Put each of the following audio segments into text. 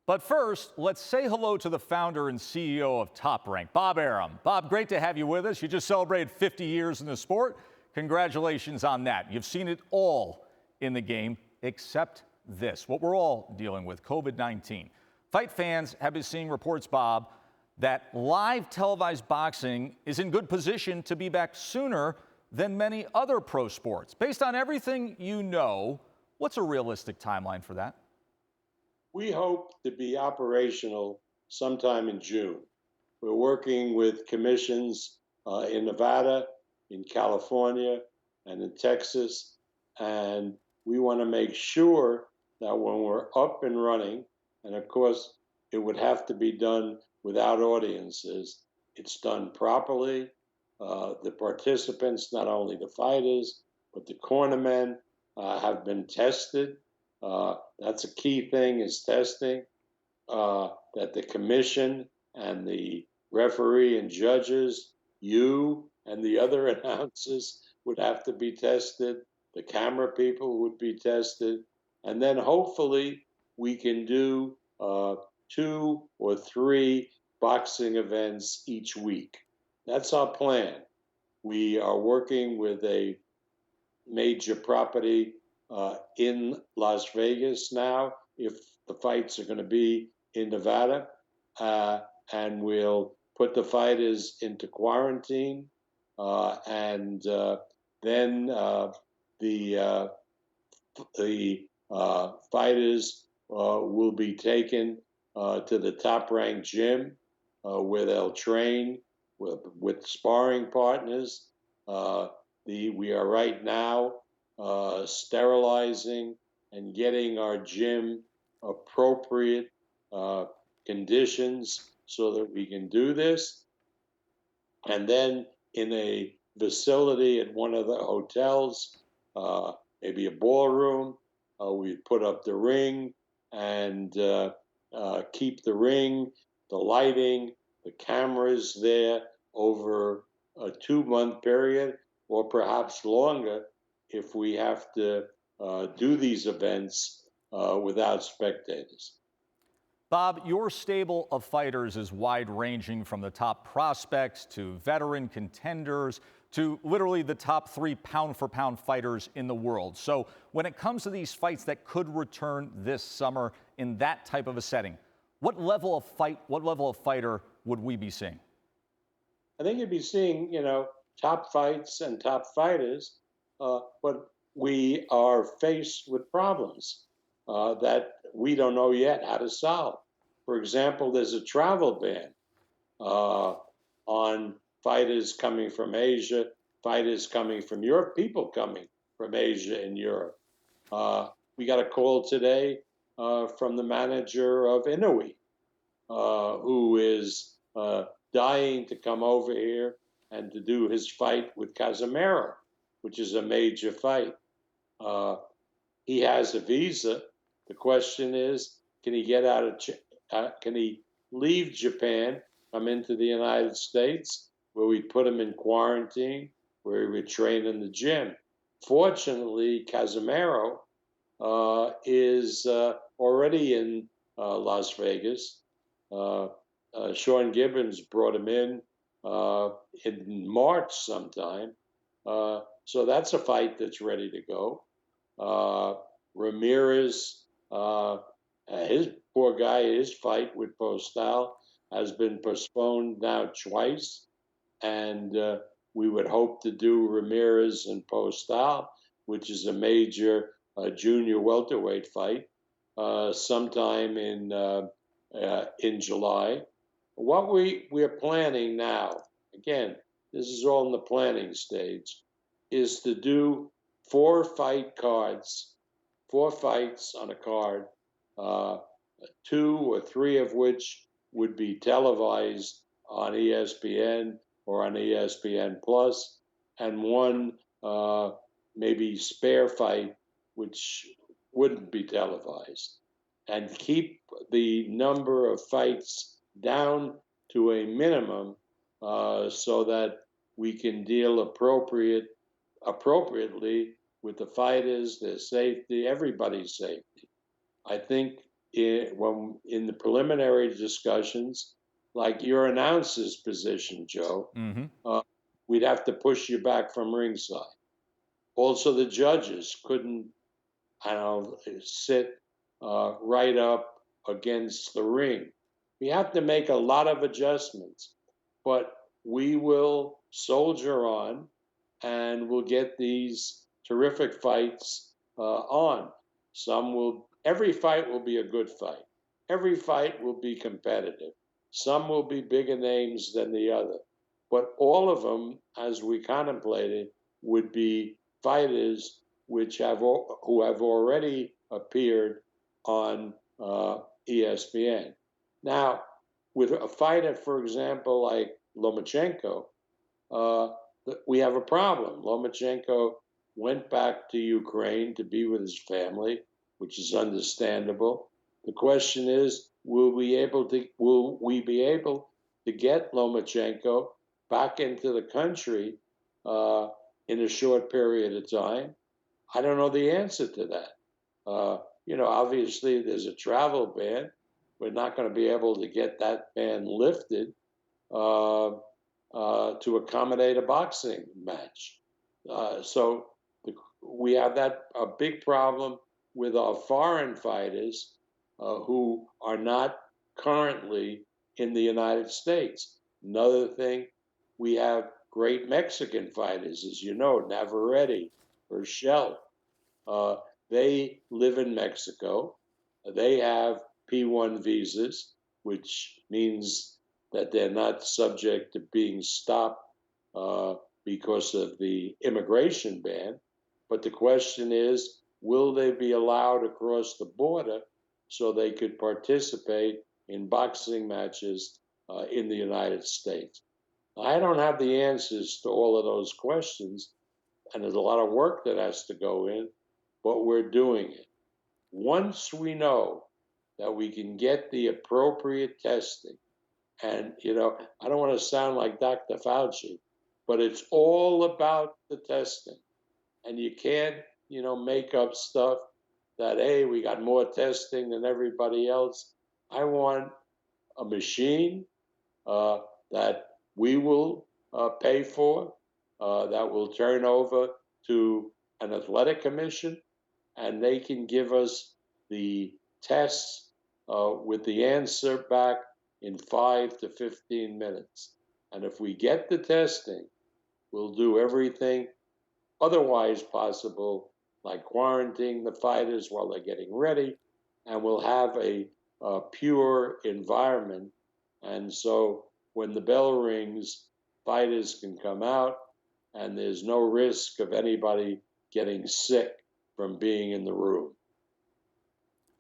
But first, let's say hello to the founder and CEO of Top Rank, Bob Arum. Bob, great to have you with us. You just celebrated 50 years in the sport. Congratulations on that. You've seen it all in the game except this, what we're all dealing with, COVID-19. Fight fans have been seeing reports, Bob, that live televised boxing is in good position to be back sooner than many other pro sports. Based on everything you know, what's a realistic timeline for that? We hope to be operational sometime in June. We're working with commissions in Nevada, in California, and in Texas, and we want to make sure that when we're up and running, and of course, it would have to be done without audiences, it's done properly. The participants, not only the fighters, but the cornermen, have been tested. That's a key thing, is testing, that the commission and the referee and judges, you and the other announcers would have to be tested. The camera people would be tested. And then hopefully we can do 2 or 3 boxing events each week. That's our plan. We are working with a major property in Las Vegas now, if the fights are going to be in Nevada, and we'll put the fighters into quarantine, and then the fighters will be taken to the Top Rank gym, where they'll train with sparring partners. We are right now sterilizing and getting our gym appropriate conditions so that we can do this. And then in a facility at one of the hotels, maybe a ballroom, we put up the ring and keep the ring, the lighting, the cameras there over a 2-month period, or perhaps longer if we have to do these events without spectators. Bob, your stable of fighters is wide-ranging, from the top prospects to veteran contenders to literally the top 3 pound-for-pound fighters in the world. So when it comes to these fights that could return this summer in that type of a setting, what level of fighter would we be seeing? I think you'd be seeing, top fights and top fighters, but we are faced with problems that we don't know yet how to solve. For example, there's a travel ban on fighters coming from Asia, fighters coming from Europe, people coming from Asia and Europe. We got a call today from the manager of Inoue, who is dying to come over here and to do his fight with Casemiro, which is a major fight. He has a visa. The question is, can he get out of? Can he leave Japan, come into the United States, where we put him in quarantine, where he would train in the gym? Fortunately, Casemiro is already in Las Vegas. Sean Gibbons brought him in March sometime. So that's a fight that's ready to go. Ramirez, his poor guy, his fight with Postal has been postponed now twice. And we would hope to do Ramirez and Postal, which is a major junior welterweight fight, sometime in July. What we're planning now, again, this is all in the planning stage, is to do 4 fight cards, 4 fights on a card, 2 or 3 of which would be televised on ESPN or on ESPN Plus, and 1 maybe spare fight which wouldn't be televised, and keep the number of fights down to a minimum so that we can deal appropriately with the fighters, their safety, everybody's safety. I think in the preliminary discussions, like your announcer's position, Joe, Mm-hmm. we'd have to push you back from ringside. Also, the judges couldn't, I don't know, sit right up against the ring. We have to make a lot of adjustments, but we will soldier on and we'll get these terrific fights on. Every fight will be a good fight. Every fight will be competitive. Some will be bigger names than the other. But all of them, as we contemplated, would be fighters who have already appeared on ESPN. Now, with a fighter, for example, like Lomachenko, uh, we have a problem. Lomachenko went back to Ukraine to be with his family, which is understandable. The question is, will we be able to get Lomachenko back into the country in a short period of time? I don't know the answer to that. Obviously there's a travel ban. We're not going to be able to get that ban lifted to accommodate a boxing match. We have a big problem with our foreign fighters who are not currently in the United States. Another thing, we have great Mexican fighters, as you know, Navarrete, Urshel. They live in Mexico. They have P1 visas, which means that they're not subject to being stopped because of the immigration ban. But the question is, will they be allowed across the border so they could participate in boxing matches in the United States? I don't have the answers to all of those questions, and there's a lot of work that has to go in, but we're doing it. Once we know that we can get the appropriate testing, and, I don't want to sound like Dr. Fauci, but it's all about the testing. And you can't, make up stuff that, hey, we got more testing than everybody else. I want a machine that we will pay for, that will turn over to an athletic commission, and they can give us the tests with the answer back in 5 to 15 minutes. And if we get the testing, we'll do everything otherwise possible, like quarantining the fighters while they're getting ready, and we'll have a pure environment. And so when the bell rings, fighters can come out, and there's no risk of anybody getting sick from being in the room.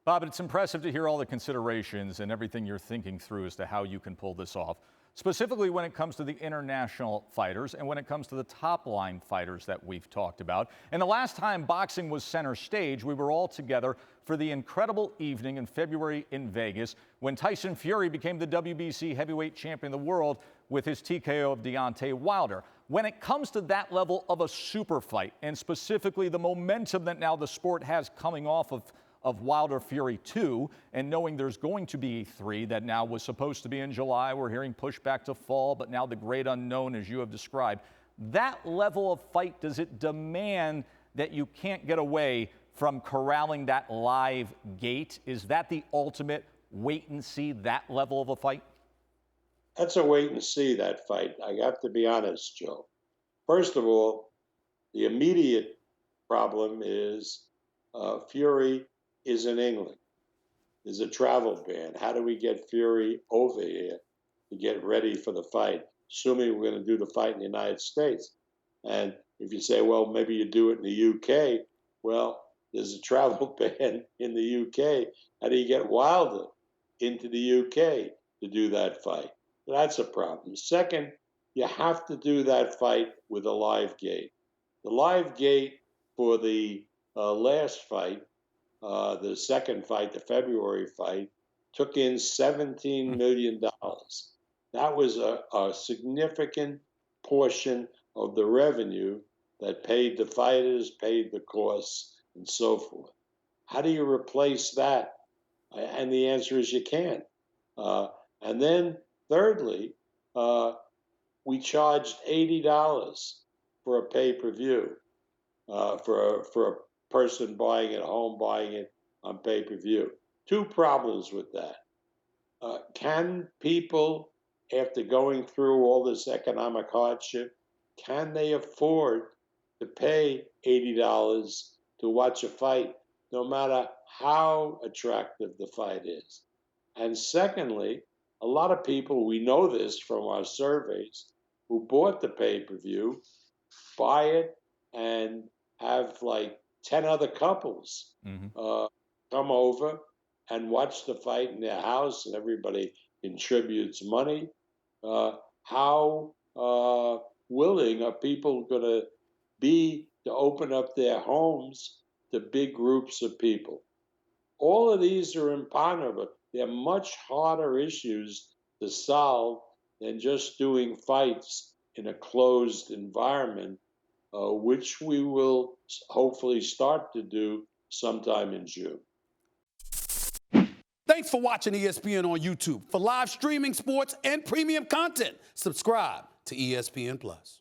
Bob, it's impressive to hear all the considerations and everything you're thinking through as to how you can pull this off, specifically when it comes to the international fighters and when it comes to the top line fighters that we've talked about. And the last time boxing was center stage, we were all together for the incredible evening in February in Vegas when Tyson Fury became the WBC heavyweight champion of the world with his TKO of Deontay Wilder. When it comes to that level of a super fight, and specifically the momentum that now the sport has coming off of Wilder Fury 2, and knowing there's going to be 3 that now was supposed to be in July, we're hearing pushed back to fall, but now the great unknown, as you have described. That level of fight, does it demand that you can't get away from corralling that live gate? Is that the ultimate wait and see, that level of a fight? That's a wait and see, that fight. I have to be honest, Joe. First of all, the immediate problem is Fury is in England. There's a travel ban. How do we get Fury over here to get ready for the fight, assuming we're going to do the fight in the United States? And if you say, well, maybe you do it in the UK, well, there's a travel ban in the UK. How do you get Wilder into the UK to do that fight? That's a problem. Second, you have to do that fight with a live gate. The live gate for the last fight, the second fight, the February fight, took in $17 million. That was a significant portion of the revenue that paid the fighters, paid the costs, and so forth. How do you replace that And the answer is you can't. And then, thirdly, we charged $80 for a pay-per-view for a person buying it at home, buying it on pay-per-view. Two problems with that. Can people, after going through all this economic hardship, can they afford to pay $80 to watch a fight, no matter how attractive the fight is? And secondly, a lot of people, we know this from our surveys, who bought the pay-per-view, buy it and have like 10 other couples come over and watch the fight in their house, and everybody contributes money. How willing are people going to be to open up their homes to big groups of people? All of these are imponderable. They're much harder issues to solve than just doing fights in a closed environment, which we will hopefully start to do sometime in June. Thanks for watching ESPN on YouTube. For live streaming sports and premium content, subscribe to ESPN Plus.